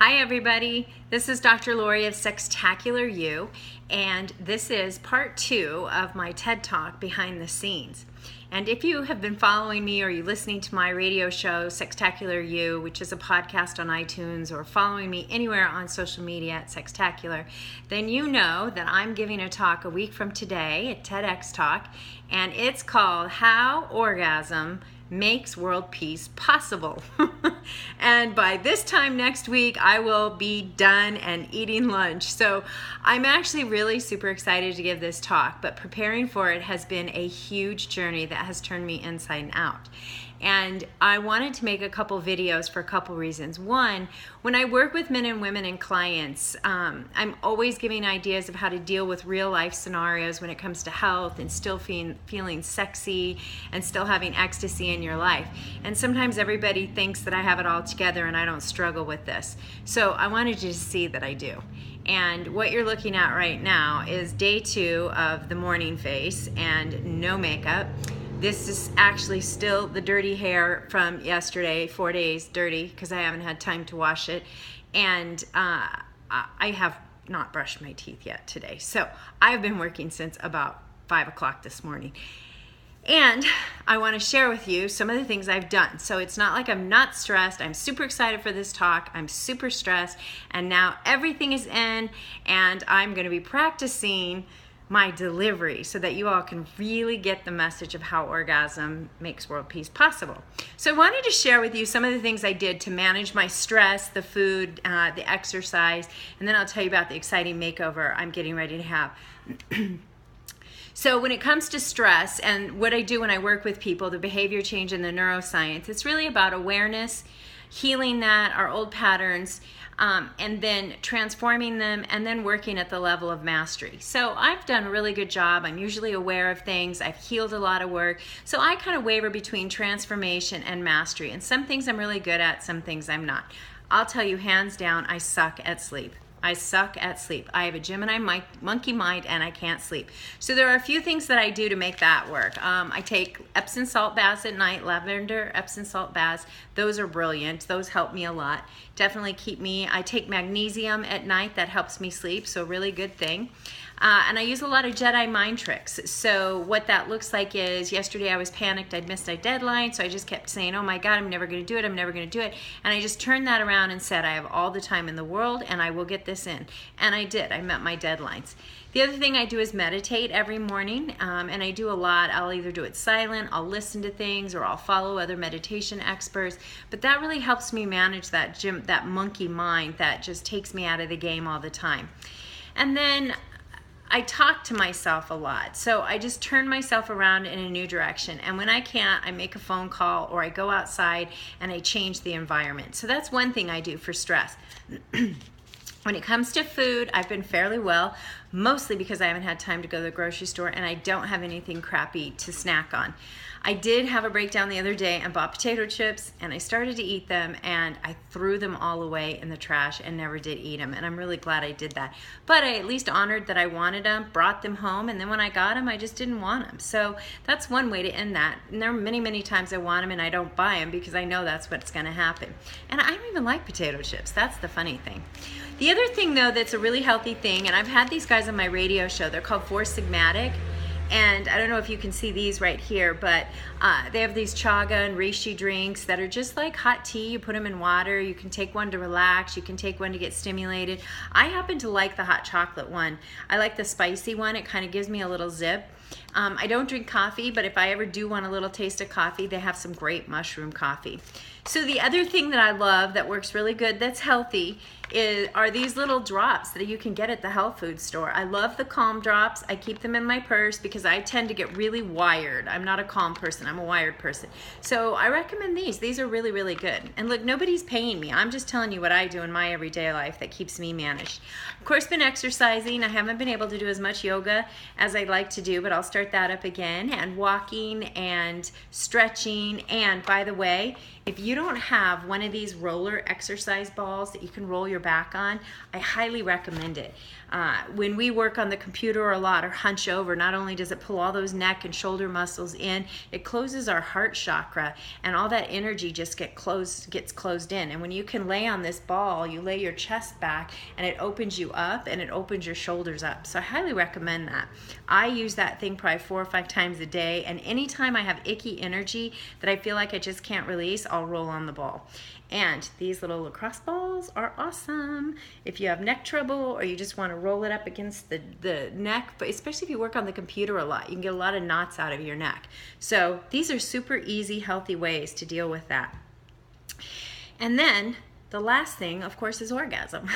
Hi everybody, this is Dr. Lori of Sextacular You, and this is part 2 of my TED Talk behind the scenes. And if you have been following me or you listening to my radio show, Sextacular You, which is a podcast on iTunes, or following me anywhere on social media at Sextacular, then you know that I'm giving a talk a week from today, a TEDx talk, and it's called How Orgasm Makes World Peace Possible. And by this time next week, I will be done and eating lunch. So I'm actually really super excited to give this talk, but preparing for it has been a huge journey that has turned me inside out. And I wanted to make a couple videos for a couple reasons. One, when I work with men and women and clients, I'm always giving ideas of how to deal with real life scenarios when it comes to health and still feeling sexy and still having ecstasy in your life. And sometimes everybody thinks that I have it all together and I don't struggle with this. So I wanted you to see that I do. And what you're looking at right now is day 2 of the morning face and no makeup. This is actually still the dirty hair from yesterday, 4 days dirty because I haven't had time to wash it. And I have not brushed my teeth yet today. So I've been working since about 5 o'clock this morning. And I want to share with you some of the things I've done. So it's not like I'm not stressed. I'm super excited for this talk. I'm super stressed. And now everything is in and I'm going to be practicing my delivery so that you all can really get the message of how orgasm makes world peace possible. So I wanted to share with you some of the things I did to manage my stress, the food, the exercise, and then I'll tell you about the exciting makeover I'm getting ready to have. So when it comes to stress and what I do when I work with people, the behavior change and the neuroscience, it's really about awareness, healing that, our old patterns, and then transforming them and then working at the level of mastery. So I've done a really good job. I'm usually aware of things. I've healed a lot of work. So I kind of waver between transformation and mastery. And some things I'm really good at, some things I'm not. I'll tell you hands down, I suck at sleep. I suck at sleep. I have a Gemini monkey mind and I can't sleep. So there are a few things that I do to make that work. I take Epsom salt baths at night, lavender Epsom salt baths. Those are brilliant. Those help me a lot. Definitely keep me. I take magnesium at night. That helps me sleep, so really good thing. And I use a lot of Jedi mind tricks. So what that looks like is yesterday I was panicked. I'd missed a deadline, so I just kept saying, oh my God, I'm never going to do it. I'm never going to do it. And I just turned that around and said, I have all the time in the world and I will get this in. And I did. I met my deadlines. The other thing I do is meditate every morning, and I do a lot. I'll either do it silent, I'll listen to things, or I'll follow other meditation experts. But that really helps me manage that monkey mind that just takes me out of the game all the time. And then I talk to myself a lot. So I just turn myself around in a new direction. And when I can't, I make a phone call or I go outside and I change the environment. So that's one thing I do for stress. When it comes to food, I've been fairly well, mostly because I haven't had time to go to the grocery store and I don't have anything crappy to snack on. I did have a breakdown the other day and bought potato chips and I started to eat them and I threw them all away in the trash and never did eat them, and I'm really glad I did that. But I at least honored that I wanted them, brought them home, and then when I got them I just didn't want them. So that's one way to end that. And there are many times I want them and I don't buy them because I know that's what's going to happen. And I don't even like potato chips. That's the funny thing. The other thing though that's a really healthy thing, and I've had these guys on my radio show, they're called Four Sigmatic. And I don't know if you can see these right here, but they have these chaga and reishi drinks that are just like hot tea. You put them in water. You can take one to relax. You can take one to get stimulated. I happen to like the hot chocolate one. I like the spicy one. It kind of gives me a little zip. I don't drink coffee, but if I ever do want a little taste of coffee, they have some great mushroom coffee. So the other thing that I love that works really good, that's healthy, are these little drops that you can get at the health food store. I love the Calm drops. I keep them in my purse because I tend to get really wired. I'm not a calm person. I'm a wired person. So I recommend these. These are really good. And look, nobody's paying me. I'm just telling you what I do in my everyday life that keeps me managed. Of course, been exercising. I haven't been able to do as much yoga as I'd like to do, but I'll start that up again. And walking and stretching. And by the way, If you don't have one of these roller exercise balls that you can roll your back on, I highly recommend it. When we work on the computer a lot or hunch over, not only does it pull all those neck and shoulder muscles in, it closes our heart chakra, and all that energy just gets closed in. And when you can lay on this ball, you lay your chest back and it opens you up and it opens your shoulders up. So I highly recommend that. I use that thing probably 4 or 5 times a day, and anytime I have icky energy that I feel like I just can't release, I'll roll on the ball. And these little lacrosse balls are awesome if you have neck trouble or you just want to roll it up against the neck, but especially if you work on the computer a lot, you can get a lot of knots out of your neck. So these are super easy, healthy ways to deal with that. And then the last thing, of course, is orgasm,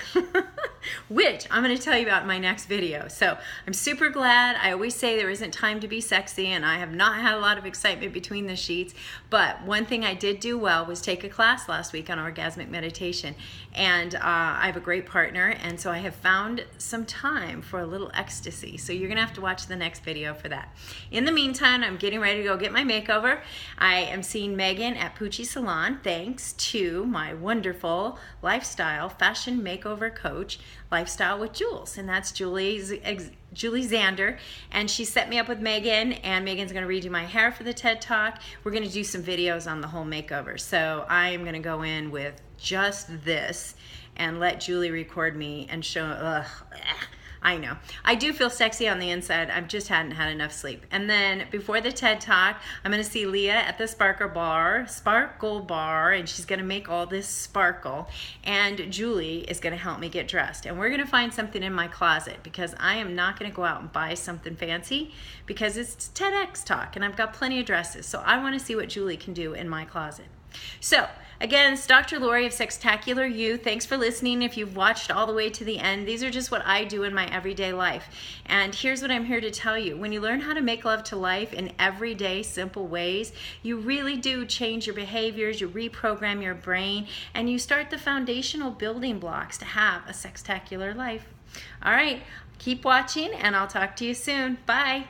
which I'm going to tell you about in my next video. So I'm super glad. I always say there isn't time to be sexy, and I have not had a lot of excitement between the sheets. But one thing I did do well was take a class last week on orgasmic meditation. And I have a great partner, and so I have found some time for a little ecstasy. So you're going to have to watch the next video for that. In the meantime, I'm getting ready to go get my makeover. I am seeing Megan at Poochie Salon, thanks to my wonderful lifestyle fashion makeover coach, Lifestyle with Jules, and that's Julie Zander, and she set me up with Megan, and Megan's going to redo my hair for the TED Talk. We're going to do some videos on the whole makeover, so I am going to go in with just this and let Julie record me and show. I know. I do feel sexy on the inside. I just hadn't had enough sleep. And then before the TED Talk, I'm going to see Leah at the Sparkle Bar, and she's going to make all this sparkle. And Julie is going to help me get dressed. And we're going to find something in my closet, because I am not going to go out and buy something fancy, because it's TEDx talk and I've got plenty of dresses. So I want to see what Julie can do in my closet. So again, it's Dr. Lori of Sextacular You. Thanks for listening. If you've watched all the way to the end, these are just what I do in my everyday life. And here's what I'm here to tell you. When you learn how to make love to life in everyday simple ways, you really do change your behaviors, you reprogram your brain, and you start the foundational building blocks to have a sextacular life. All right, keep watching, and I'll talk to you soon. Bye.